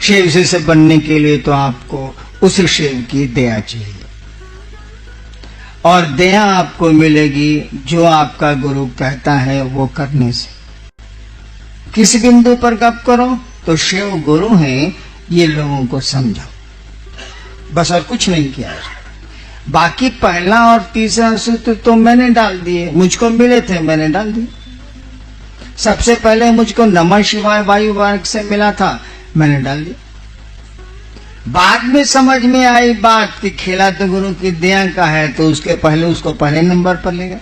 शिव शिष्य बनने के लिए तो आपको उस शिव की दया चाहिए, और दया आपको मिलेगी जो आपका गुरु कहता है वो करने से। किस बिंदु पर गप करो तो शिव गुरु हैं ये लोगों को समझाओ, बस और कुछ नहीं किया। बाकी पहला और तीसरा सूत्र तो मैंने डाल दिए, मुझको मिले थे मैंने डाल दिए। सबसे पहले मुझको नमः शिवाय वायु मार्ग से मिला था, मैंने डाल दिया। बाद में समझ में आई बात कि खेला तो गुरु की दया का है, तो उसके पहले उसको पहले नंबर पर ले गए।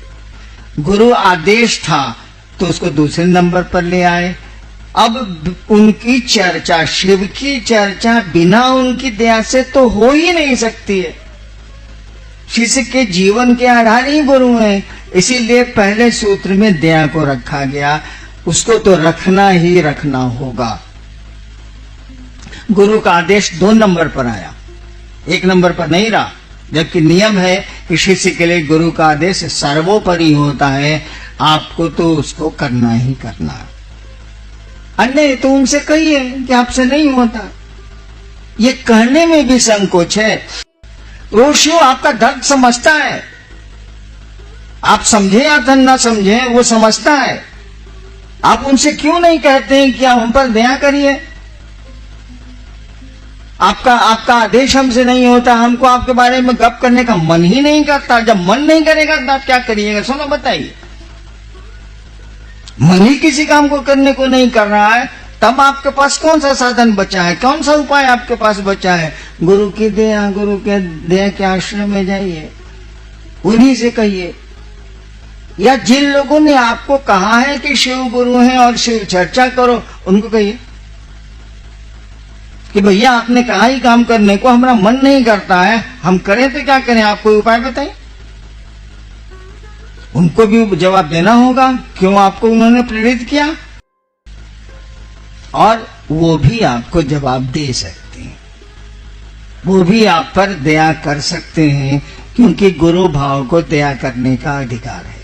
गुरु आदेश था तो उसको दूसरे नंबर पर ले आए। अब उनकी चर्चा, शिव की चर्चा बिना उनकी दया से तो हो ही नहीं सकती है। शिष्य के जीवन के आधार ही गुरु हैं, इसीलिए पहले सूत्र में दया को रखा गया। उसको तो रखना ही रखना होगा। गुरु का आदेश 2 नंबर पर आया, 1 नंबर पर नहीं रहा, जबकि नियम है कि शिष्य के लिए गुरु का आदेश सर्वोपरि होता है। आपको तो उसको करना ही करना है। अन्य तो उनसे कहिए कि आपसे नहीं होता, ये कहने में भी संकोच है। वो शिव आपका दर्द समझता है, आप समझे या न समझे वो समझता है। आप उनसे क्यों नहीं कहते हैं कि आप हम पर दया करिए? आपका आदेश हमसे नहीं होता, हमको आपके बारे में गप करने का मन ही नहीं करता। जब मन नहीं करेगा तो आप क्या करिएगा? सुनो बताइए, मन ही किसी काम को करने को नहीं कर रहा है, तब आपके पास कौन सा साधन बचा है, कौन सा उपाय आपके पास बचा है? गुरु की दया, गुरु के दया के आश्रम में जाइए, उन्हीं से कहिए। या जिन लोगों ने आपको कहा है कि शिव गुरु हैं और शिव चर्चा करो, उनको कहिए कि भैया आपने कहा ही काम करने को, हमारा मन नहीं करता है, हम करें तो क्या करें, आप कोई उपाय बताइए। उनको भी जवाब देना होगा, क्यों आपको उन्होंने प्रेरित किया, और वो भी आपको जवाब दे सकते हैं, वो भी आप पर दया कर सकते हैं, क्योंकि गुरु भाव को दया करने का अधिकार है।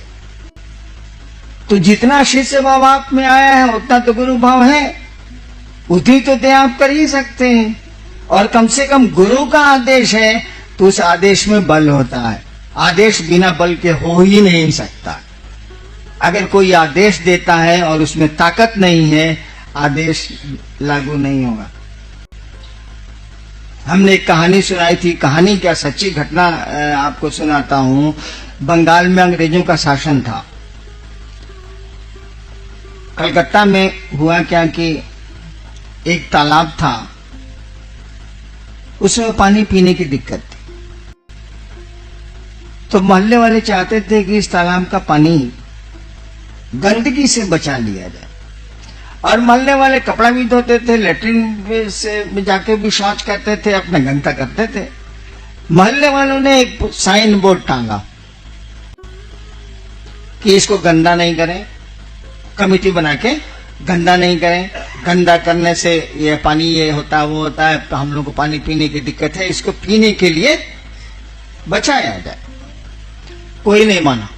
तो जितना शिष्य भाव आप में आया है उतना तो गुरु भाव है, उतनी तो दया आप कर ही सकते हैं। और कम से कम गुरु का आदेश है तो उस आदेश में बल होता है, आदेश बिना बल के हो ही नहीं सकता। अगर कोई आदेश देता है और उसमें ताकत नहीं है, आदेश लागू नहीं होगा। हमने एक कहानी सुनाई थी, कहानी क्या सच्ची घटना आपको सुनाता हूं। बंगाल में अंग्रेजों का शासन था। कलकत्ता में हुआ क्या कि एक तालाब था, उसमें पानी पीने की दिक्कत थी। तो मोहल्ले वाले चाहते थे कि इस तालाब का पानी गंदगी से बचा लिया जाए, और मोहल्ले वाले कपड़ा भी धोते थे, लेटरिन से जाके भी शौच करते थे, अपना गंदा करते थे। मोहल्ले वालों ने एक साइन बोर्ड टांगा कि इसको गंदा नहीं करें, कमेटी बना के गंदा नहीं करें, गंदा करने से ये पानी ये होता वो होता है, तो हम लोग को पानी पीने की दिक्कत है, इसको पीने के लिए बचाया जाए। कोई नहीं माना,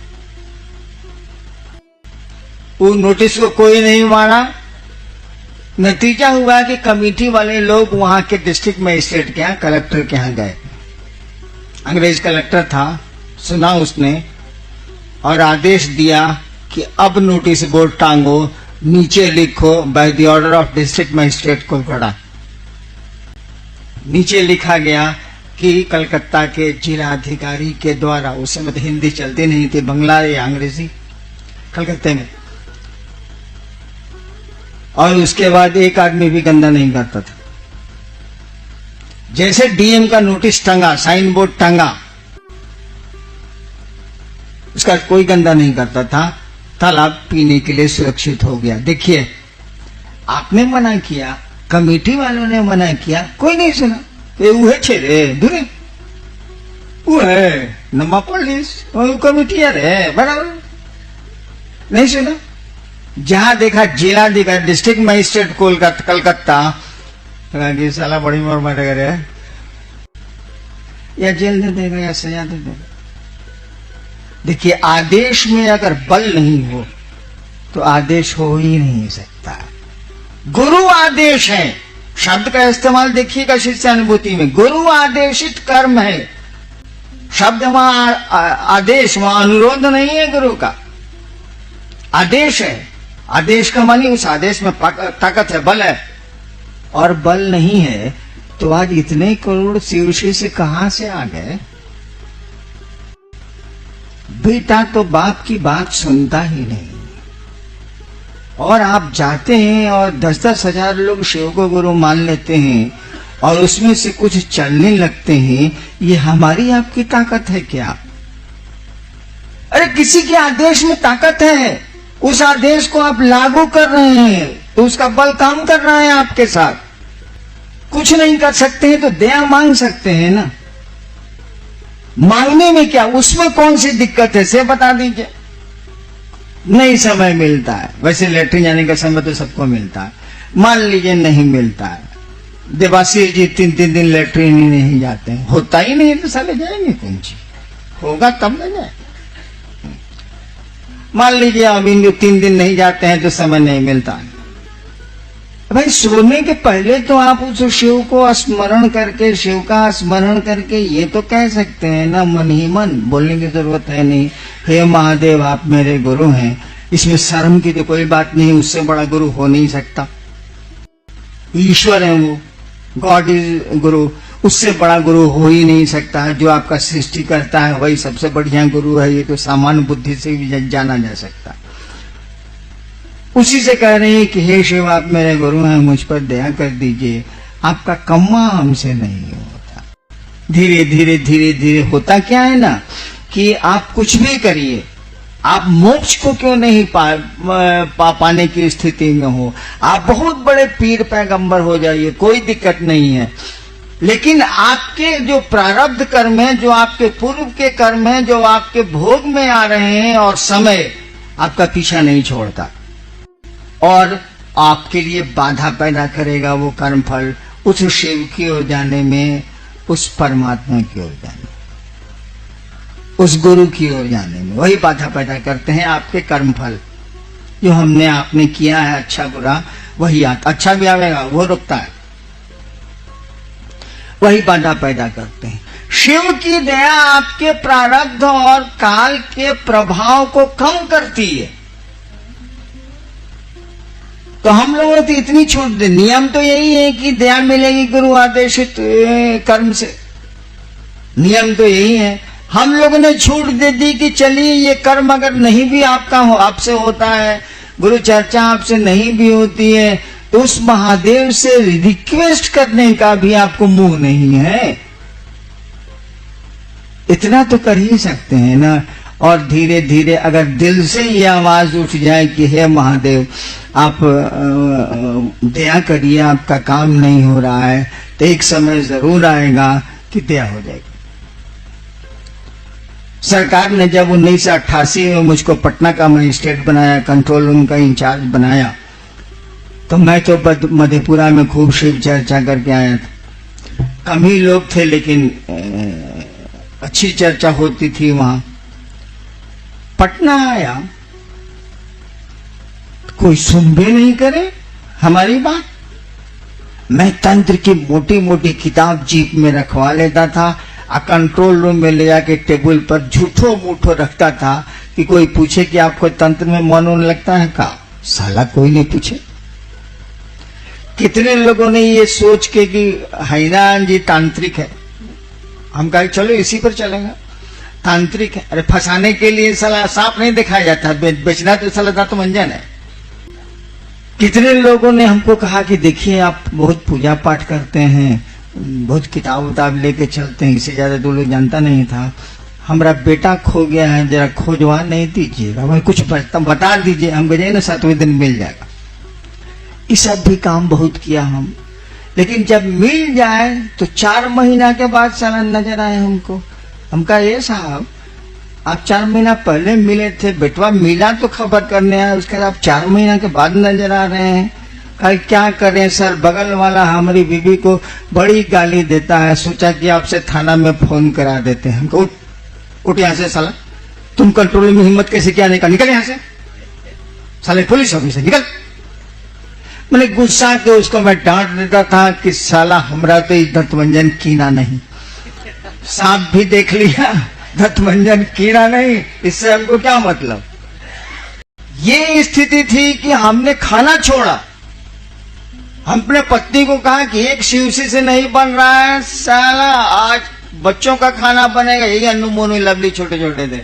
वो नोटिस को कोई नहीं माना। नतीजा हुआ कि कमेटी वाले लोग वहां के डिस्ट्रिक्ट मजिस्ट्रेट के यहाँ, कलेक्टर के यहाँ गए। अंग्रेज कलेक्टर था, सुना उसने और आदेश दिया कि अब नोटिस बोर्ड टांगो, नीचे लिखो by the order of district magistrate Kolkata. नीचे लिखा गया कि कलकत्ता के जिला अधिकारी के द्वारा, उस समय तो हिंदी चलती नहीं थी, बंगला या अंग्रेजी कलकत्ते में। और उसके बाद एक आदमी भी गंदा नहीं करता था। जैसे डीएम का नोटिस टंगा, साइन बोर्ड टंगा, उसका कोई गंदा नहीं करता था, तालाब पीने के लिए सुरक्षित हो गया। देखिए, आपने मना किया, कमेटी वालों ने मना किया, कोई नहीं सुना। वो है छेरे दूरे, वो है नमा पुलिस, वो कमेटी है बराबर, नहीं सुना। जहां देखा जिलाधिकारी, डिस्ट्रिक्ट मजिस्ट्रेट कलकत्ता, साला बड़ी मोर मारे करे, या जेल दे देगा या सजा दे देगा। देखिए, आदेश में अगर बल नहीं हो तो आदेश हो ही नहीं सकता। गुरु आदेश है, शब्द का इस्तेमाल देखिएगा शिष्यानुभूति में, गुरु आदेशित कर्म है। शब्द वहां आदेश, वहां अनुरोध नहीं है, गुरु का आदेश है। आदेश का मानी उस आदेश में ताकत है, बल है। और बल नहीं है तो आज इतने करोड़ शिव शिष्य कहां से आ गए? बेटा तो बाप की बात सुनता ही नहीं, और आप जाते हैं और 10-10 हजार लोग शिव को गुरु मान लेते हैं और उसमें से कुछ चलने लगते हैं। ये हमारी आपकी ताकत है क्या? अरे किसी के आदेश में ताकत है, उस आदेश को आप लागू कर रहे हैं तो उसका बल काम कर रहा है आपके साथ। कुछ नहीं कर सकते हैं तो दया मांग सकते हैं ना। मांगने में क्या, उसमें कौन सी दिक्कत है से बता दीजिए। नहीं समय मिलता है, वैसे लेटरिन जाने का समय तो सबको मिलता है, मान लीजिए नहीं मिलता है। देवाशीष जी 3-3 दिन लेटरिन ही नहीं जाते हैं, होता ही नहीं तो साले जाएंगे कौन सी, होगा तब न जाए। मान लीजिए अभी 3 दिन नहीं जाते हैं तो समय नहीं मिलता है। भाई सोने के पहले तो आप उस शिव को स्मरण करके, शिव का स्मरण करके ये तो कह सकते हैं ना, मन ही मन, बोलने की जरूरत है नहीं, हे महादेव आप मेरे गुरु हैं। इसमें शर्म की तो कोई बात नहीं, उससे बड़ा गुरु हो नहीं सकता। ईश्वर है वो, गॉड इज गुरु, उससे बड़ा गुरु हो ही नहीं सकता है। जो आपका सृष्टि करता है वही सबसे बढ़िया गुरु है, ये तो सामान्य बुद्धि से भी जाना जा सकता है। उसी से कह रहे हैं कि हे शिव आप मेरे गुरु हैं, मुझ पर दया कर दीजिए। आपका कम्मा हमसे नहीं होता। धीरे धीरे धीरे धीरे होता क्या है ना कि आप कुछ भी करिए, आप मोक्ष को क्यों नहीं पाने की स्थिति में हो, आप बहुत बड़े पीर पैगंबर हो जाइए, कोई दिक्कत नहीं है। लेकिन आपके जो प्रारब्ध कर्म है, जो आपके पूर्व के कर्म है, जो आपके भोग में आ रहे हैं, और समय आपका पीछा नहीं छोड़ता और आपके लिए बाधा पैदा करेगा वो कर्म फल, उस शिव की ओर जाने में, उस परमात्मा की ओर जाने में, उस गुरु की ओर जाने में। वही बाधा पैदा करते हैं आपके कर्म फल, जो हमने आपने किया है अच्छा बुरा, वही आता। अच्छा भी आवेगा वो रुकता है, वही बाधा पैदा करते हैं। शिव की दया आपके प्रारब्ध और काल के प्रभाव को कम करती है। तो हम लोगों को इतनी छूट दे, नियम तो यही है कि दया मिलेगी गुरु आदेशित कर्म से, नियम तो यही है। हम लोगों ने छूट दे दी कि चलिए ये कर्म अगर नहीं भी आपका आपसे होता है, गुरु चर्चा आपसे नहीं भी होती है, तो उस महादेव से रिक्वेस्ट करने का भी आपको मुंह नहीं है। इतना तो कर ही सकते हैं ना। और धीरे धीरे अगर दिल से ये आवाज उठ जाए कि हे महादेव आप दया करिए, आपका काम नहीं हो रहा है, तो एक समय जरूर आएगा कि दया हो जाएगी। सरकार ने जब 1988 में मुझको पटना का मजिस्ट्रेट बनाया, कंट्रोल रूम का इंचार्ज बनाया, तो मैं तो मधेपुरा में खूब शिव चर्चा करके आया था। कम ही लोग थे लेकिन अच्छी चर्चा होती थी वहां। पटना आया, कोई सुन भी नहीं करे हमारी बात। मैं तंत्र की मोटी मोटी किताब जीप में रखवा लेता था, कंट्रोल रूम में ले जाके टेबल पर झूठो मूठो रखता था कि कोई पूछे कि आपको तंत्र में मन लगता है का, साला कोई नहीं पूछे। कितने लोगों ने ये सोच के कि हैरान जी तांत्रिक है, हम कहे चलो इसी पर चलेगा, तांत्रिक है। अरे फंसाने के लिए साला सांप नहीं दिखाया जाता, बेचना तो साला दांत मंजन है। कितने लोगों ने हमको कहा कि देखिए आप बहुत पूजा पाठ करते हैं, बहुत किताब उताब लेके चलते हैं, इससे ज्यादा तो लोग जानता नहीं था। हमारा बेटा खो गया है, जरा खोजवा नहीं दीजिएगा, वही कुछ बता दीजिए, हम गए ना 7वें दिन मिल जाएगा। ये सब भी काम बहुत किया हम, लेकिन जब मिल जाए तो 4 महीना के बाद साला नजर आए हमको। हम कहा ये साहब आप 4 महीना पहले मिले थे, बेटवा मिला तो खबर करने आए, उसके बाद आप 4 महीना के बाद नजर आ रहे हैं। कहा क्या करें सर, बगल वाला हमारी बीबी को बड़ी गाली देता है, सोचा कि आपसे थाना में फोन करा देते हैं। हमको उठ यहाँ से साला, तुम कंट्रोल में हिम्मत कैसे किया, निकल निकल यहाँ से, साले पुलिस ऑफिसर निकल। मैंने गुस्सा के उसको मैं डांट देता था कि साला हमरा तो दत्तमंजन कीना नहीं, सांप भी देख लिया, दत्तमंजन कीना नहीं, इससे हमको क्या मतलब। ये स्थिति थी कि हमने खाना छोड़ा। हम अपने पत्नी को कहा कि एक शिवसी से नहीं बन रहा है साला, आज बच्चों का खाना बनेगा, यही अन्नू मोनू लवली छोटे छोटे थे,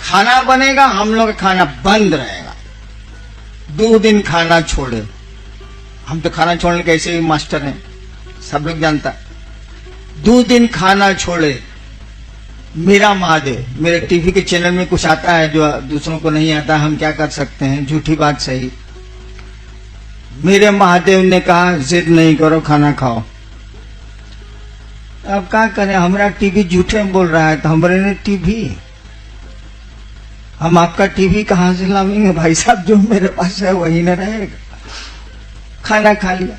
खाना बनेगा, हम लोग का खाना बंद रहेगा। 2 दिन खाना छोड़े। हम तो खाना छोड़ने के ऐसे भी मास्टर हैं, सब लोग जानता। 2 दिन खाना छोड़े। मेरा महादेव, मेरे टीवी के चैनल में कुछ आता है जो दूसरों को नहीं आता, हम क्या कर सकते हैं, झूठी बात सही। मेरे महादेव ने कहा जिद नहीं करो, खाना खाओ। अब क्या करें, हमारा टीवी झूठे में बोल रहा है तो हमारे ने टीवी, हम आपका टीवी कहां से लाएंगे भाई साहब, जो मेरे पास है वही न रहेगा। खाना खा लिया।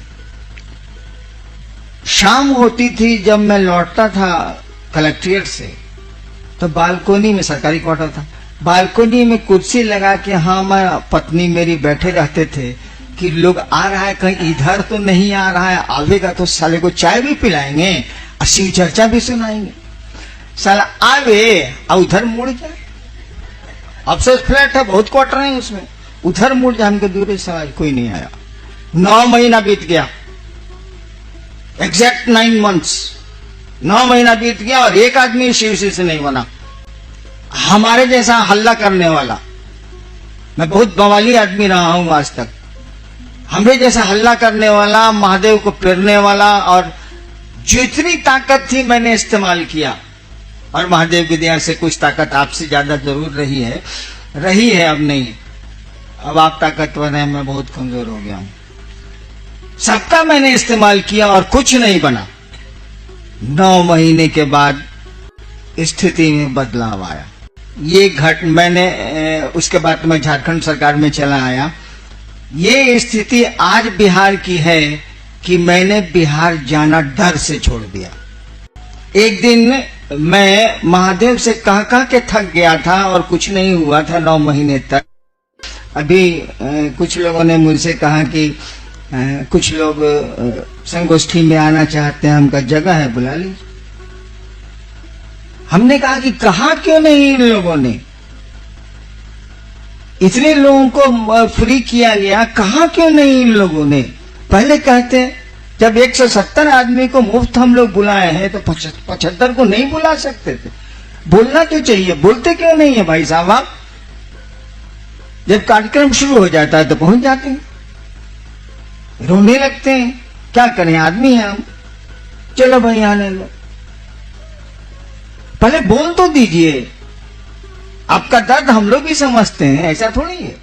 शाम होती थी जब मैं लौटता था कलेक्ट्रेट से, तो बालकोनी में, सरकारी क्वार्टर था, बालकोनी में कुर्सी लगा के हमारा पत्नी मेरी बैठे रहते थे कि लोग आ रहा है, कहीं इधर तो नहीं आ रहा है, आवेगा तो साले को चाय भी पिलाएंगे और शिव चर्चा भी सुनाएंगे। साला आवे और उधर मुड़ जाए। अफसोस फ्लैट है, बहुत क्वार्टर है उसमें, उधर मुड़ जाए। हमको दूर से कोई नहीं आया। 9 महीना बीत गया, एग्जैक्ट 9 months, 9 महीना बीत गया और एक आदमी शिवसी से नहीं बना। हमारे जैसा हल्ला करने वाला, मैं बहुत बवाली आदमी रहा हूं आज तक, हमरे जैसा हल्ला करने वाला, महादेव को प्रेरने वाला, और जितनी ताकत थी मैंने इस्तेमाल किया। और महादेव की दया से कुछ ताकत आपसे ज्यादा जरूर रही है, अब नहीं। अब आप ताकतवर हैं, मैं बहुत कमजोर हो गया हूं। सबका मैंने इस्तेमाल किया और कुछ नहीं बना। 9 महीने के बाद स्थिति में बदलाव आया। मैंने उसके बाद मैं झारखंड सरकार में चला आया। ये स्थिति आज बिहार की है कि मैंने बिहार जाना डर से छोड़ दिया। एक दिन मैं महादेव से कह के थक गया था और कुछ नहीं हुआ था 9 महीने तक। अभी कुछ लोगों ने मुझसे कहा कि कुछ लोग संगोष्ठी में आना चाहते हैं, हमका जगह है, बुला लीजिए। हमने कहा कि कहा क्यों नहीं इन लोगों ने, इतने लोगों को फ्री किया गया, कहा क्यों नहीं इन लोगों ने। पहले कहते जब 170 आदमी को मुफ्त हम लोग बुलाए हैं तो 75 को नहीं बुला सकते थे। बोलना तो चाहिए, बोलते क्यों नहीं है भाई साहब आप। जब कार्यक्रम शुरू हो जाता है तो पहुंच जाते हैं, रोने लगते हैं, क्या करें, आदमी है हम, चलो भाई आने लो। पहले बोल तो दीजिए, आपका दर्द हम लोग भी समझते हैं, ऐसा थोड़ी है।